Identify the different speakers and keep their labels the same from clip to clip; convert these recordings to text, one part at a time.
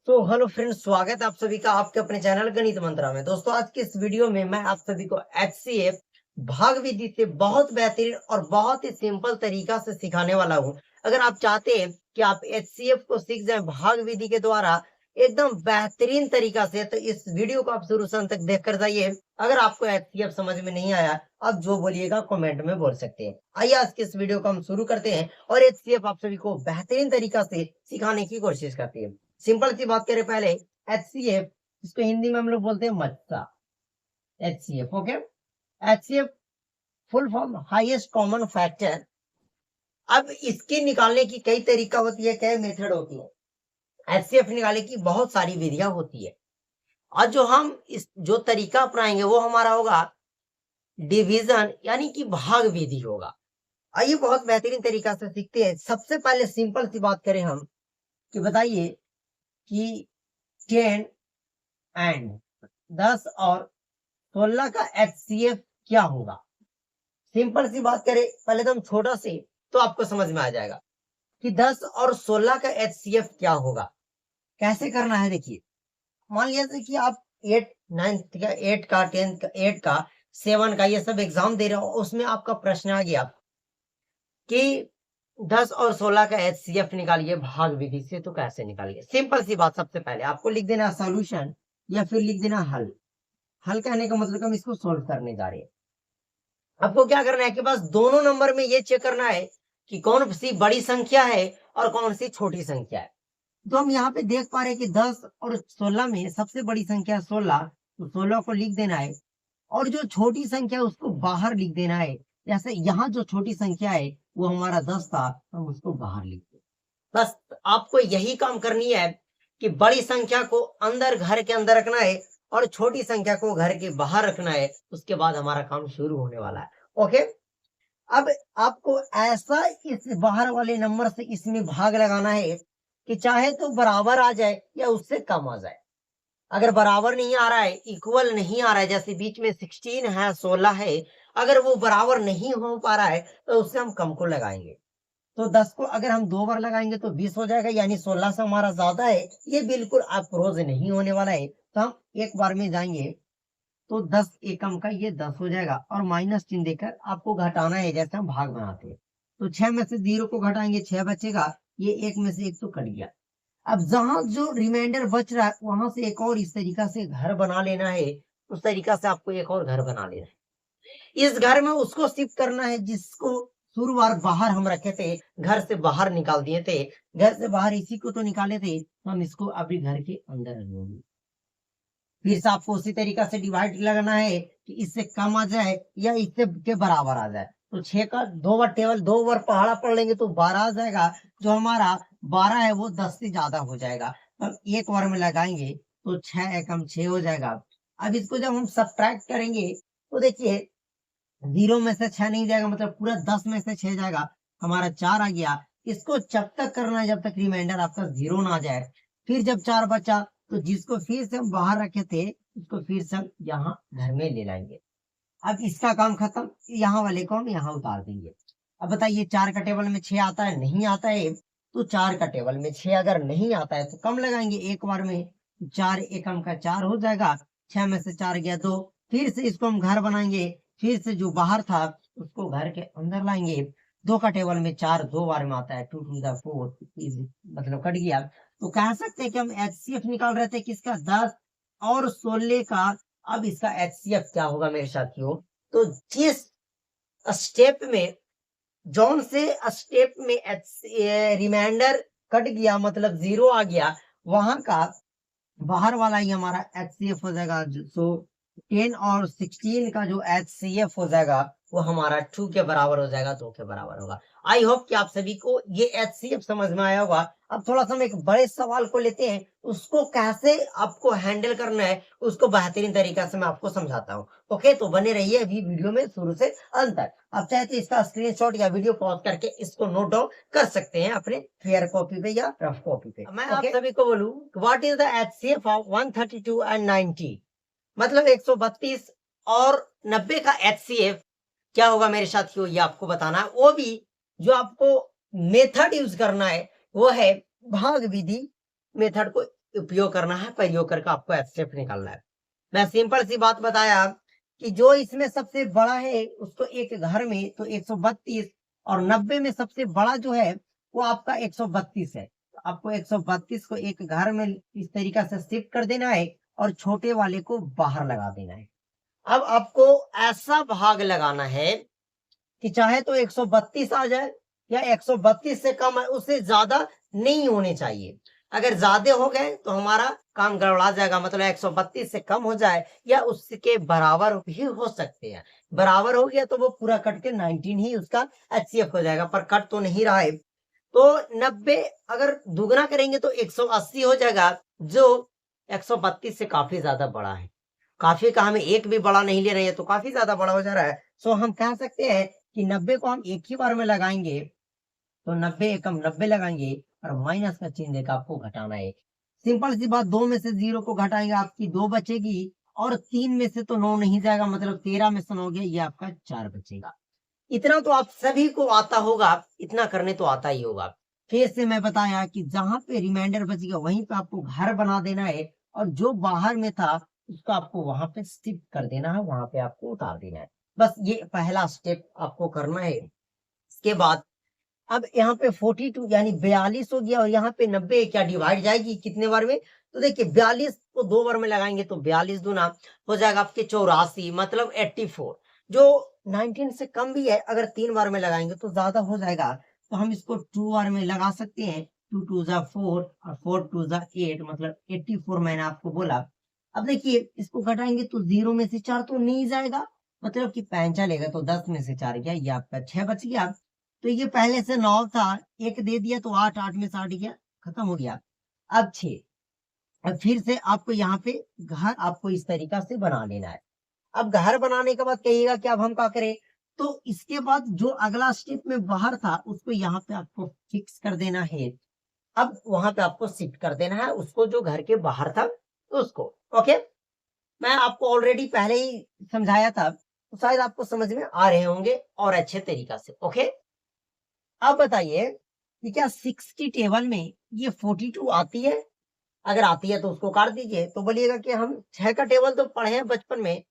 Speaker 1: तो hello friends, स्वागत है आप सभी का आपके अपने चैनल गणित मंत्रा में। दोस्तों, आज की इस वीडियो में मैं आप सभी को एचसीएफ भाग विधि से बहुत बेहतरीन और बहुत ही सिंपल तरीका से सिखाने वाला हूं। अगर आप चाहते हैं कि आप एचसीएफ को सीख जाएं भाग विधि के द्वारा एकदम बेहतरीन तरीका से, तो इस वीडियो को आप शुरू से अंत तक देख कर जाइए। अगर आपको एचसीएफ समझ में नहीं आया, आप जो बोलिएगा कमेंट में बोल सकते हैं। आइए आज की इस वीडियो को हम शुरू करते हैं और एचसीएफ आप सभी को बेहतरीन तरीका से सिखाने की कोशिश करते हैं। सिंपल सी बात करें पहले, एचसीएफ, इसको हिंदी में हम लोग बोलते हैं मत्सा। HCF, okay. HCF full form highest common factor. अब इसके निकालने की कई तरीका होती है, कई मेथड होती है। एचसीएफ निकालने की बहुत सारी विधियां होती है और जो हम इस जो तरीका अपनाएंगे वो हमारा होगा डिवीजन, यानी कि भाग विधि होगा। आइए बहुत बेहतरीन तरीका से सीखते हैं। सबसे पहले सिंपल सी बात करें हम कि बताइए कि 10 एंड 10 और 16 का एचसीएफ क्या होगा। सिंपल सी बात करें, पहले तो हम छोटा से तो आपको समझ में आ जाएगा कि 10 और 16 का एचसीएफ क्या होगा। कैसे करना है देखिए, मान लीजिए कि आप 8 9th का 8 का 10th का 8 का 7 का ये सब एग्जाम दे रहे हो, उसमें आपका प्रश्न आ गया कि 10 और 16 का एचसीएफ निकालिए भाग विधि से, तो कैसे निकालिए। सिंपल सी बात, सबसे पहले आपको लिख देना सॉल्यूशन या फिर लिख देना हल। हल कहने का मतलब हम इसको सोल्व करने जा रहे हैं। आपको क्या करना है कि बस दोनों नंबर में ये चेक करना है कि कौन सी बड़ी संख्या है और कौन सी छोटी संख्या है। तो हम यहाँ पे देख पा रहे हैं कि 10 और 16 में सबसे बड़ी संख्या 16, तो 16 को लिख देना है और जो छोटी संख्या है उसको बाहर लिख देना है। जैसे यहाँ जो छोटी संख्या है वो हमारा 10 था, हम उसको बाहर लिख दें। बस आपको यही काम करनी है कि बड़ी संख्या को अंदर घर के अंदर रखना है और छोटी संख्या को घर के बाहर रखना है। उसके बाद हमारा काम शुरू होने वाला है। ओके, अब आपको ऐसा इस बाहर वाले नंबर से इसमें भाग लगाना है कि चाहे तो बराबर आ जाए या उससे कम आ जाए। अगर बराबर नहीं आ रहा है, इक्वल नहीं आ रहा है, जैसे बीच में 16 है 16 है, अगर वो बराबर नहीं हो पा रहा है तो उससे हम कम को लगाएंगे। तो 10 को अगर हम 2 बार लगाएंगे तो 20 हो जाएगा, यानी 16 से हमारा ज्यादा है। ये बिल्कुल अप्रोच नहीं होने वाला है, तो हम एक बार में जाएंगे तो 10 एकम का ये 10 हो जाएगा और माइनस चिन्ह देकर आपको घटाना है, जैसे हम भाग बनाते हैं। तो 6 में से 0 को घटाएंगे, 6 बचेगा, ये 1 में से 1 तो कट गया। अब जहां जो रिमाइंडर बच रहा है वहां से एक और इस तरीका से घर बना लेना है। उस तरीका से आपको एक और घर बना लेना है। इस घर में उसको शिफ्ट करना है जिसको शुरुआत बाहर हम रखे थे, घर से बाहर निकाल दिए थे। घर से बाहर इसी को तो निकाले थे, तो हम इसको अभी घर के अंदर रखेंगे। फिर से आपको उसी तरीका से डिवाइड लगाना है कि इससे कम आ जाए या इससे के बराबर आ जाए। तो 6 का 2 बार टेबल 2 बार पहाड़ा पढ़ लेंगे तो 12 आ जाएगा। जो हमारा 12 है वो 10 से ज्यादा हो जाएगा। हम एक बार में लगाएंगे तो 6 एकम 6 हो जाएगा। अब इसको जब हम सब्ट्रैक्ट करेंगे तो देखिए 0 में से 6 नहीं जाएगा, मतलब पूरा 10 में से 6 जाएगा, हमारा 4 आ गया। इसको जब तक करना है जब तक रिमाइंडर आपका 0 ना आ जाए। फिर जब 4 बचा तो जिसको फिर से हम बाहर रखे थे उसको फिर से हम यहाँ घर में ले लाएंगे। अब इसका काम खत्म, यहाँ वाले को हम यहाँ उतार देंगे। अब बताइए 4 का टेबल में 6 आता है, नहीं आता है। तो 4 का टेबल में 6 अगर नहीं आता है तो कम लगाएंगे एक बार में। 4 एकम का 4 हो जाएगा, 6 में से 4 गया 2। फिर से इसको हम घर बनाएंगे, फिर से जो बाहर था उसको घर के अंदर लाएंगे। 2 का टेबल में 4 2 बार में आता है, 2 टू द 4, मतलब कट गया। तो कह सकते हैं कि हम एचसीएफ निकाल रहे थे किसका, 10 और 16 का। अब इसका एचसीएफ क्या होगा मेरे साथियों, तो जिस स्टेप में जौन से स्टेप में रिमाइंडर कट गया, मतलब 0 आ गया, वहां का बाहर वाला ही हमारा एचसीएफ हो जाएगा। सो 10 और 16 का जो एचसीएफ हो जाएगा वो हमारा 2 के बराबर हो जाएगा, 2 के बराबर होगा। आई होप कि आप सभी को ये एचसीएफ समझ में आया होगा। अब थोड़ा सा हम एक बड़े सवाल को लेते हैं, उसको कैसे आपको हैंडल करना है उसको बेहतरीन तरीका से मैं आपको समझाता हूँ। ओके, तो बने रहिए अभी वीडियो में शुरू से अंत तक। आप चाहे तो इसका स्क्रीनशॉट या वीडियो पॉज करके इसको नोट डाउन कर सकते हैं अपने फेयर कॉपी पे या रफ कॉपी पे। मैं आप सभी को बोलूं, what is the HCF of 132 and 90, मतलब 132 और 90 का एचसीएफ क्या होगा मेरे साथियों, ये आपको बताना है। वो भी जो आपको मेथड यूज करना है वो है भाग विधि मेथड को उपयोग करना है, प्रयोग करके आपको एचसीएफ निकालना है। मैं सिंपल सी बात बताया कि जो इसमें सबसे बड़ा है उसको एक घर में तो 132 और 90 में सबसे बड़ा जो है वो आपका 132 है। तो आपको 132 को एक घर में इस तरीका से शिफ्ट कर देना है और छोटे वाले को बाहर लगा देना है। अब आपको ऐसा भाग लगाना है कि चाहे तो 132 आ जाए या 132 से कम है, उससे ज्यादा नहीं होने चाहिए। अगर ज्यादा हो गए तो हमारा काम गड़बड़ा जाएगा, मतलब 132 से कम हो जाए या उसके बराबर भी हो सकते हैं। बराबर हो गया तो वो पूरा कट के 19 ही उसका एचसीएफ हो जाएगा, पर कट तो नहीं रहा है। तो 90 अगर दुगना करेंगे तो 180 हो जाएगा, जो 132 से काफी ज्यादा बड़ा है। काफी का हमें एक भी बड़ा नहीं ले रहे हैं तो काफी ज्यादा बड़ा हो जा रहा है। सो हम कह सकते हैं कि 90 को हम एक ही बार में लगाएंगे तो 90 एकम 90 लगाएंगे और माइनस का चिन्ह देकर आपको घटाना है। सिंपल सी बात, 2 में से 0 को घटाएंगे आपकी 2 बचेगी और 3 में से तो 9 नहीं जाएगा, मतलब 13 में से 9 गया, ये आपका 4 बचेगा। इतना तो आप सभी को आता होगा, इतना करने तो आता ही होगा। फिर से मैं बताया कि जहां पे रिमाइंडर बचेगा वहीं पे आपको घर बना देना है और जो बाहर में था उसको आपको वहां पे शिफ्ट कर देना है, वहां पे आपको उतार देना है। बस ये पहला स्टेप आपको करना है। इसके बाद अब यहाँ पे 42 यानी 42 हो गया और यहाँ पे 90 क्या डिवाइड जाएगी कितने बार में? तो देखिए 42 को 2 बार में लगाएंगे तो 42 दूना हो जाएगा आपके 84, मतलब 84। जो 19 से कम भी है, अगर 3 बार में लगाएंगे तो ज्यादा हो जाएगा, तो हम इसको 2 बार में लगा सकते हैं। 2 2 जा 4 और 4 2 जा 8, मतलब 84 मैंने आपको बोला। अब देखिए इसको घटाएंगे तो 0 में से 4 तो नहीं जाएगा, मतलब कि 5 चलेगा तो 10 में से 4 गया, ये आपका 6 बच गया। तो ये पहले से 9 था, एक दे दिया तो 8, 8 में से 8 गया, खत्म हो गया। अब 6, अब फिर से आपको यहाँ पे घर आपको इस तरीका से बना लेना है। अब घर बनाने के बाद कहिएगा कि अब हम क्या करें, तो इसके बाद जो अगला स्टेप में बाहर था उसको यहाँ पे आपको फिक्स कर देना है। अब वहां पे आपको शिफ्ट कर देना है उसको, जो घर के बाहर था उसको। ओके, मैं आपको ऑलरेडी पहले ही समझाया था, तो शायद आपको समझ में आ रहे होंगे और अच्छे तरीका से। ओके, अब बताइए कि क्या 60 टेबल में ये 42 आती है? अगर आती है तो उसको काट दीजिए। तो बोलिएगा कि हम 6 का टेबल तो पढ़े हैं बचपन में,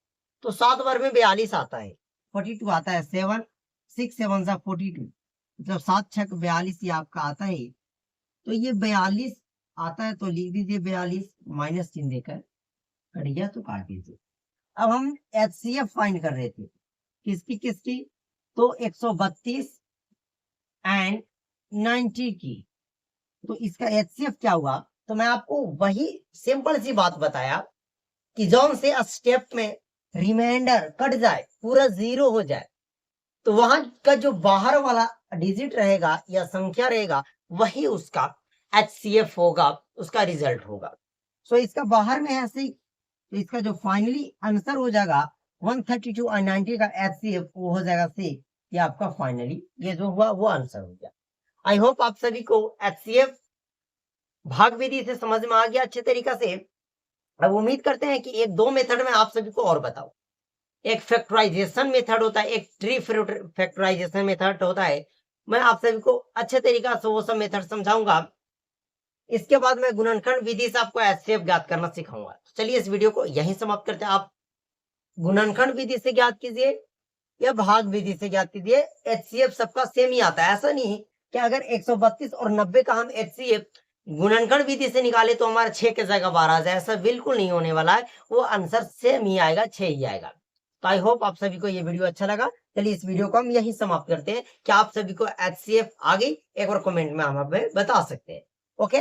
Speaker 1: तो 7 बार में 42 आता है, 42 आता है। 7 6 7 जा 42, मतलब 7 6 42 ये आपका आता है। तो ये 42 आता है तो लिख दीजिए 42, माइनस चिन्ह देकर, कट गया तो काट दीजिए। अब हम एचसीएफ फाइंड कर रहे थे, किसकी किसकी? तो 132 एंड 90 की। तो इसका एचसीएफ क्या हुआ? तो मैं आपको वही सिंपल सी बात बताया कि जौन से स्टेप में रिमाइंडर कट जाए, पूरा 0 हो जाए, तो वहां का जो बाहर वाला डिजिट रहेगा या संख्या रहेगा वही उसका एचसीएफ होगा, उसका रिजल्ट होगा। सो इसका बाहर में है ऐसे, तो इसका जो फाइनली आंसर हो जाएगा 132 और 90 का एचसीएफ, वो हो जाएगा सी। ये आपका फाइनली ये जो हुआ वो आंसर हो गया। आई होप आप सभी को एचसीएफ भाग विधि से समझ में आ गया अच्छे तरीका से। अब उम्मीद करते हैं कि एक दो मेथड में आप सभी को और बताओ। एक फैक्टराइजेशन मेथड होता है, एक ट्री फैक्टराइजेशन मेथड होता है। मैं आप सभी को अच्छे तरीका से वो सब मेथड समझाऊंगा। इसके बाद मैं गुणनखंड विधि से आपको एचसीएफ ज्ञात करना सिखाऊंगा। तो चलिए इस वीडियो को यहीं समाप्त करते हैं। आप गुणनखंड विधि से ज्ञात कीजिए या भाग विधि से ज्ञात कीजिए, एचसीएफ सबका सेम ही आता है। ऐसा नहीं कि अगर 132 और 90 का हम एचसीएफ गुणनखंड विधि से निकाले तो हमारा 6 के जगह 12 आ जाए, ऐसा बिल्कुल नहीं होने वाला है। वो आंसर सेम ही आएगा, 6 ही आएगा। तो आई होप आप सभी को ये वीडियो अच्छा लगा। चलिए इस वीडियो को हम यही समाप्त करते हैं। क्या आप सभी को एचसीएफ आ गई? एक बार कमेंट में हम हमें बता सकते हैं। ओके।